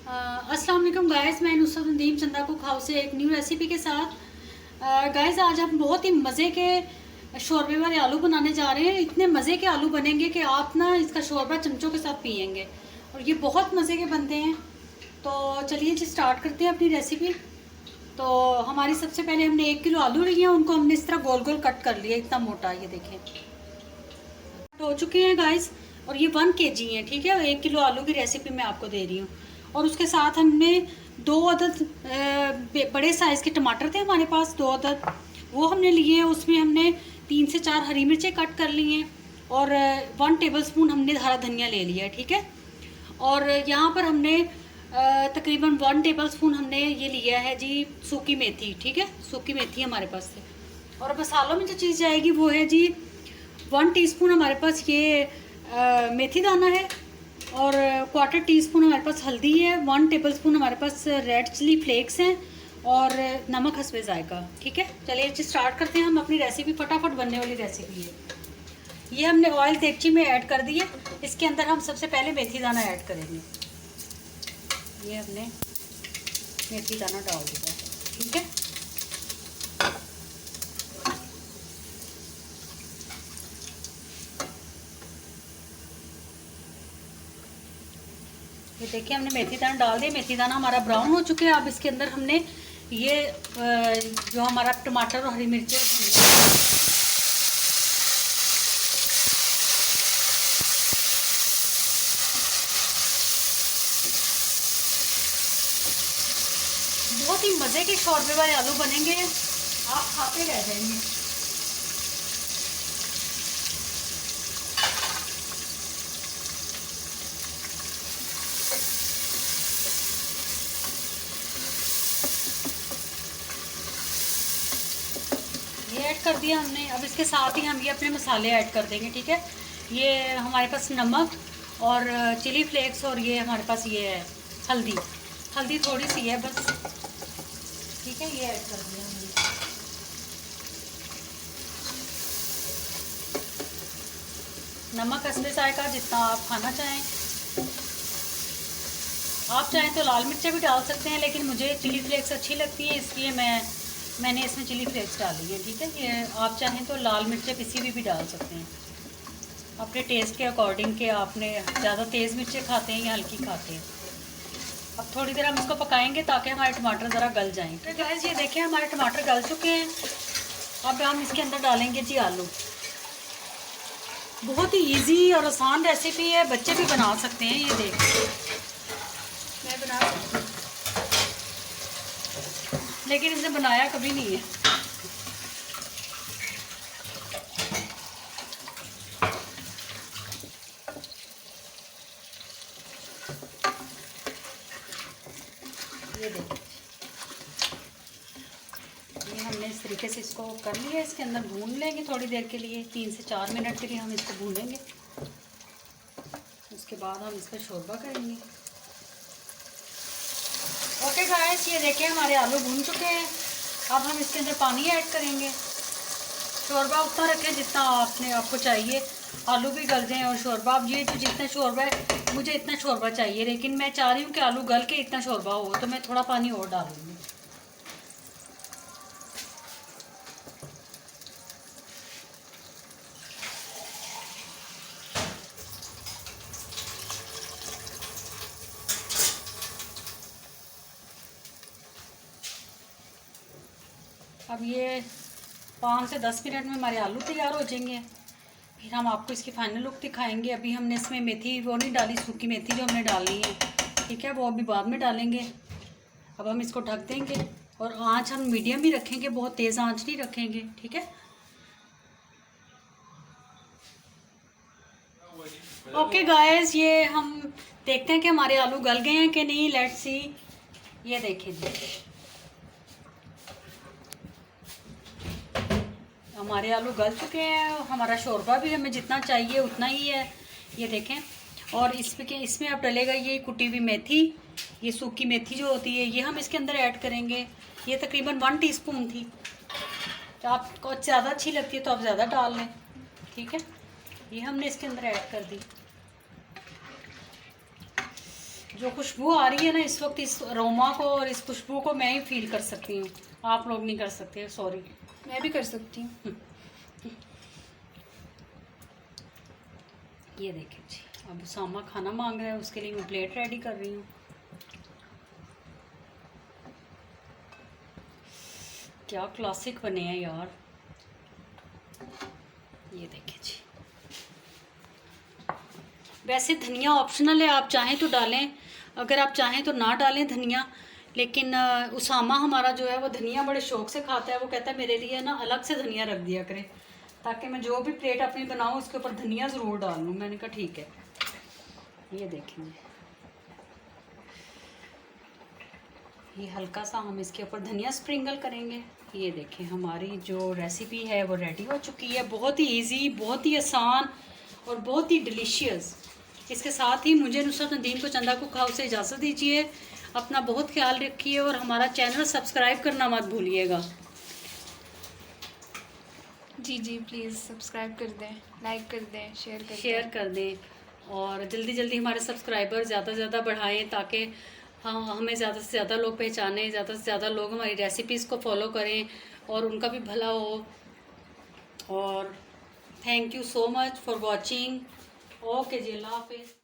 अस्सलाम वालेकुम गाइस, मैं नुसरत नदीम चंदा कुक हाउस से एक न्यू रेसिपी के साथ। गाइस आज हम बहुत ही मज़े के शोरबे वाले आलू बनाने जा रहे हैं। इतने मज़े के आलू बनेंगे कि आप ना इसका शोरबा चमचों के साथ पियेंगे और ये बहुत मज़े के बनते हैं। तो चलिए जी स्टार्ट करते हैं अपनी रेसिपी। तो हमारी सबसे पहले हमने 1 किलो आलू लिए हैं, उनको हमने इस तरह गोल गोल कट कर लिया, इतना मोटा, ये देखें हो चुके हैं गाइस। और ये 1 kg है, ठीक है। 1 किलो आलू की रेसिपी मैं आपको दे रही हूँ। और उसके साथ हमने 2 अदद बड़े साइज़ के टमाटर थे हमारे पास, 2 अदद वो हमने लिए हैं। उसमें हमने 3 से 4 हरी मिर्चें कट कर ली हैं और 1 टेबलस्पून हमने हरा धनिया ले लिया है, ठीक है। और यहाँ पर हमने तकरीबन 1 टेबलस्पून हमने ये लिया है जी सूखी मेथी, ठीक है। सूखी मेथी हमारे पास से। और मसालों में जो चीज़ जाएगी वो है जी 1 टीस्पून हमारे पास ये मेथी दाना है और 1/4 टीस्पून हमारे पास हल्दी है, 1 टेबलस्पून हमारे पास रेड चिली फ्लेक्स हैं और नमक हस्बे जायका, ठीक है। चलिए स्टार्ट करते हैं हम अपनी रेसिपी। फटाफट बनने वाली रेसिपी है। ये हमने ऑयल देगची में ऐड कर दिया। इसके अंदर हम सबसे पहले मेथी दाना ऐड करेंगे। ये हमने मेथी दाना डाल दिया, ठीक है। ये देखिए हमने मेथी दाना डाल दिया। मेथी दाना हमारा ब्राउन हो चुके हैं। अब इसके अंदर हमने ये जो हमारा टमाटर और हरी मिर्ची बहुत ही मज़े के शोरबे वाले आलू बनेंगे, आप खाते रह जाएंगे। ये ऐड कर दिया हमने। अब इसके साथ ही हम ये अपने मसाले ऐड कर देंगे, ठीक है। ये हमारे पास नमक और चिली फ्लेक्स और ये हमारे पास ये है हल्दी। हल्दी थोड़ी सी है बस, ठीक है। ये ऐड कर दिया हमने। नमक हस्बे जायका जितना आप खाना चाहें। आप चाहें तो लाल मिर्चें भी डाल सकते हैं, लेकिन मुझे चिली फ्लेक्स अच्छी लगती है, इसलिए मैंने इसमें चिली फ्लेक्स डाली है, ठीक है। ये आप चाहें तो लाल मिर्चें किसी भी डाल सकते हैं अपने टेस्ट के अकॉर्डिंग, के आपने ज़्यादा तेज़ मिर्चें खाते हैं या हल्की खाते हैं। अब थोड़ी देर हम इसको पकाएंगे ताकि हमारे टमाटर ज़रा गल जाएं। तो गाइस ये देखें हमारे टमाटर गल चुके हैं। अब हम इसके अंदर डालेंगे जी आलू। बहुत ही इजी और आसान रेसिपी है, बच्चे भी बना सकते हैं। ये देखिए मैं बना सकती हूँ, लेकिन इसने बनाया कभी नहीं है। ये देखिए ये हमने इस तरीके से इसको कर लिया। इसके अंदर भून लेंगे थोड़ी देर के लिए, 3 से 4 मिनट के लिए हम इसको भूनेंगे। उसके बाद हम इसका शोरबा करेंगे। ओके गाइस ये देखिए हमारे आलू भून चुके हैं। अब हम इसके अंदर पानी ऐड करेंगे। शोरबा उतना रखें जितना आपको चाहिए, आलू भी गल जाएं और शोरबा। अब ये जो जितना शोरबा है, मुझे इतना शोरबा चाहिए, लेकिन मैं चाह रही हूँ कि आलू गल के इतना शोरबा हो, तो मैं थोड़ा पानी और डालूँगी। अब ये 5 से 10 मिनट में हमारे आलू तैयार हो जाएंगे। फिर हम आपको इसकी फाइनल लुक दिखाएंगे। अभी हमने इसमें मेथी वो नहीं डाली, सूखी मेथी जो हमने डाली है, ठीक है, वो अभी बाद में डालेंगे। अब हम इसको ढक देंगे और आंच हम मीडियम ही रखेंगे, बहुत तेज़ आंच नहीं रखेंगे, ठीक है। ओके गाइस ये हम देखते हैं कि हमारे आलू गल गए हैं कि नहीं। Let's see. ये देखिए हमारे आलू गल चुके हैं। हमारा शोरबा भी हमें जितना चाहिए उतना ही है, ये देखें। और इसमें अब डलेगा ये कुटी हुई मेथी, ये सूखी मेथी जो होती है, ये हम इसके अंदर ऐड करेंगे। ये तकरीबन 1 टीस्पून थी। तो आपको ज़्यादा अच्छी लगती है तो आप ज़्यादा डाल लें, ठीक है। ये हमने इसके अंदर ऐड कर दी। जो खुशबू आ रही है ना इस वक्त, इस अरोमा को और इस खुशबू को मैं ही फील कर सकती हूँ, आप लोग नहीं कर सकते, सॉरी। मैं भी कर सकती हूँ। ये देखिए जी, अब उसामा खाना मांग रहा है, उसके लिए मैं प्लेट रेडी कर रही हूँ। क्या क्लासिक बने हैं यार। ये देखिए जी, वैसे धनिया ऑप्शनल है, आप चाहें तो डालें, अगर आप चाहें तो ना डालें धनिया। लेकिन उसामा हमारा जो है वो धनिया बड़े शौक से खाता है। वो कहता है मेरे लिए ना अलग से धनिया रख दिया करें, ताकि मैं जो भी प्लेट अपनी बनाऊँ उसके ऊपर धनिया ज़रूर डाल लूँ। मैंने कहा ठीक है। ये देखेंगे, ये हल्का सा हम इसके ऊपर धनिया स्प्रिंकल करेंगे। ये देखें, हमारी जो रेसिपी है वो रेडी हो चुकी है। बहुत ही इजी, बहुत ही आसान और बहुत ही डिलीशियस। इसके साथ ही मुझे नुसरत नदीम को चंदा कुक हाउस से इजाज़त दीजिए। अपना बहुत ख्याल रखिए और हमारा चैनल सब्सक्राइब करना मत भूलिएगा। जी जी, प्लीज़ सब्सक्राइब कर दें, लाइक कर दें, शेयर कर दें और जल्दी जल्दी हमारे सब्सक्राइबर ज़्यादा से ज़्यादा बढ़ाएं, ताकि हमें ज़्यादा से ज़्यादा लोग पहचानें, ज़्यादा से ज़्यादा लोग हमारी रेसिपीज़ को फॉलो करें और उनका भी भला हो। और thank you so much for watching. Okay ji, Allah हाफिज़।